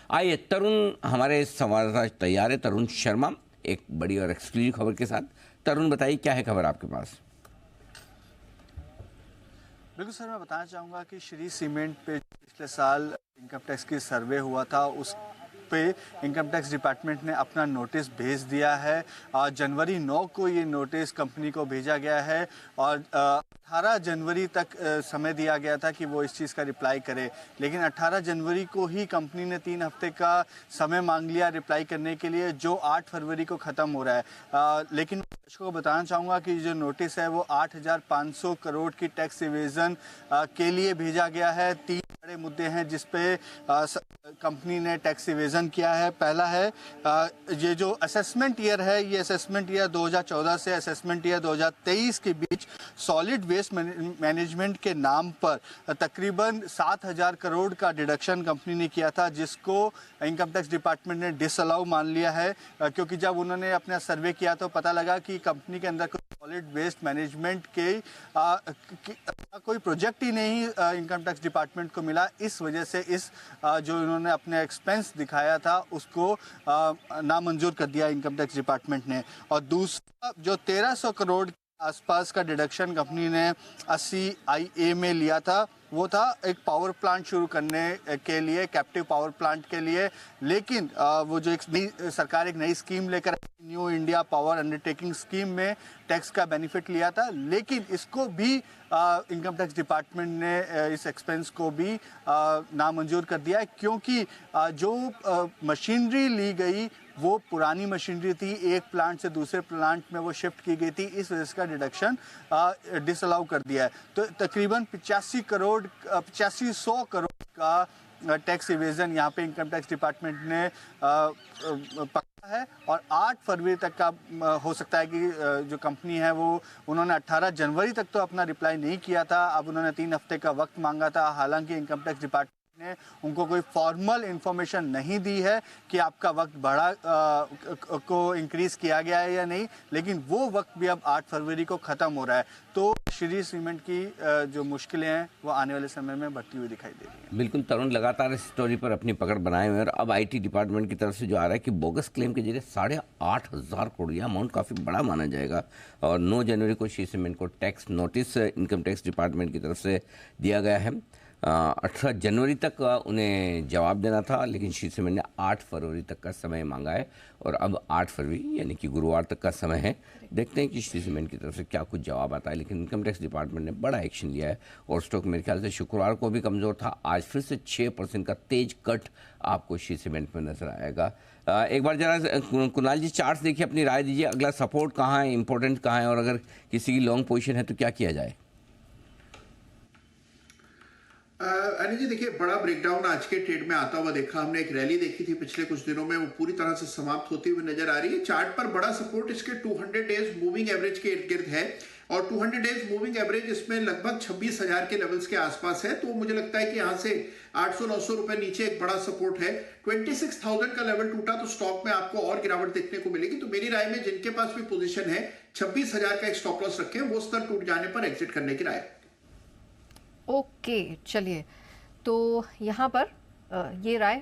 आइए तरुण हमारे संवाददाता तैयार है, तरुण शर्मा एक बड़ी और एक्सक्लूसिव खबर के साथ। तरुण बताइए क्या है खबर आपके पास? बिल्कुल सर, मैं बताना चाहूँगा कि श्री सीमेंट पे पिछले साल इनकम टैक्स की सर्वे हुआ था, उस पे इनकम टैक्स डिपार्टमेंट ने अपना नोटिस भेज दिया है। जनवरी 9 को ये नोटिस कंपनी को भेजा गया है और 18 जनवरी तक समय दिया गया था कि वो इस चीज़ का रिप्लाई करे, लेकिन 18 जनवरी को ही कंपनी ने 3 हफ्ते का समय मांग लिया रिप्लाई करने के लिए, जो 8 फरवरी को ख़त्म हो रहा है। लेकिन दर्शकों को बताना चाहूँगा कि जो नोटिस है वो 8,500 करोड़ की टैक्स इवेजन के लिए भेजा गया है। 3 बड़े मुद्दे हैं जिस पे कंपनी ने टैक्स इवेजन किया है। पहला है ये जो असेसमेंट ईयर है, ये असेसमेंट ईयर 2014 से असेसमेंट ईयर 2023 के बीच सॉलिड वेस्ट मैनेजमेंट के नाम पर तकरीबन 7,000 करोड़ का डिडक्शन कंपनी ने किया था, जिसको इनकम टैक्स डिपार्टमेंट ने डिसअलाउ मान लिया है, क्योंकि जब उन्होंने अपना सर्वे किया तो पता लगा कि कंपनी के अंदर सॉलिड वेस्ट मैनेजमेंट के कोई प्रोजेक्ट ही नहीं इनकम टैक्स डिपार्टमेंट को मिला। इस वजह से इस जो इन्होंने अपने एक्सपेंस दिखाया था उसको नामंजूर कर दिया इनकम टैक्स डिपार्टमेंट ने। और दूसरा जो 1300 करोड़ के आसपास का डिडक्शन कंपनी ने 80IA में लिया था, वो था एक पावर प्लांट शुरू करने के लिए, कैप्टिव पावर प्लांट के लिए। लेकिन वो जो सरकार एक नई स्कीम लेकर new India power undertaking scheme में टैक्स का बेनिफिट लिया था, लेकिन इसको भी इनकम टैक्स डिपार्टमेंट ने इस एक्सपेंस को भी नामंजूर कर दिया है, क्योंकि जो मशीनरी ली गई वो पुरानी मशीनरी थी, एक प्लांट से दूसरे प्लांट में वो शिफ्ट की गई थी, इस वजह से का डिडक्शन डिसअलाउ कर दिया है। तो तकरीबन 8500 करोड़ का टैक्स इवेजन यहाँ पे इनकम टैक्स डिपार्टमेंट ने पकड़ा है और 8 फरवरी तक का हो सकता है कि जो कंपनी है वो, उन्होंने 18 जनवरी तक तो अपना रिप्लाई नहीं किया था, अब उन्होंने 3 हफ्ते का वक्त मांगा था। हालांकि इनकम टैक्स डिपार्टमेंट ने उनको कोई फॉर्मल इंफॉर्मेशन नहीं दी है कि आपका वक्त बढ़ा को इंक्रीज किया गया है या नहीं, लेकिन वो वक्त भी अब 8 फरवरी को ख़त्म हो रहा है। तो श्री सीमेंट की जो मुश्किलें हैं वो आने वाले समय में बढ़ती हुई दिखाई दे रही हैं। बिल्कुल तरुण लगातार इस स्टोरी पर अपनी पकड़ बनाए हुए हैं और अब IT डिपार्टमेंट की तरफ से जो आ रहा है कि बोगस क्लेम के जरिए 8,500 करोड़, यह अमाउंट काफ़ी बड़ा माना जाएगा। और 9 जनवरी को श्री सीमेंट को tax notice income tax department की तरफ से दिया गया है। 18 जनवरी तक उन्हें जवाब देना था, लेकिन श्री सीमेंट ने 8 फरवरी तक का समय मांगा है और अब 8 फरवरी यानी कि गुरुवार तक का समय है। देखते हैं कि श्री सीमेंट की तरफ से क्या कुछ जवाब आता है, लेकिन इनकम टैक्स डिपार्टमेंट ने बड़ा एक्शन लिया है और स्टॉक मेरे ख्याल से शुक्रवार को भी कमज़ोर था, आज फिर से 6% का तेज कट आपको श्री सीमेंट में नजर आएगा। एक बार जरा कुणाल जी चार्ट देखिए, अपनी राय दीजिए, अगला सपोर्ट कहाँ है, इंपॉर्टेंट कहाँ है और अगर किसी की लॉन्ग पोजीशन है तो क्या किया जाए? अनिल जी देखिए, बड़ा ब्रेकडाउन आज के ट्रेड में आता हुआ देखा हमने। एक रैली देखी थी पिछले कुछ दिनों में, वो पूरी तरह से समाप्त होती हुई नजर आ रही है। चार्ट पर बड़ा सपोर्ट इसके 200 डेज मूविंग एवरेज के इर्द गिर्द है और 200 डेज मूविंग एवरेज इसमें लगभग 26,000 के लेवल्स के आसपास है। तो मुझे लगता है कि यहाँ से 800-900 रुपए नीचे एक बड़ा सपोर्ट है। 26,000 का लेवल टूटा तो स्टॉक में आपको और गिरावट देखने को मिलेगी। तो मेरी राय में जिनके पास भी पोजीशन है 26,000 का एक स्टॉप लॉस रखें, वो स्तर टूट जाने पर एग्जिट करने की राय। ओके, चलिए, तो यहाँ पर ये राय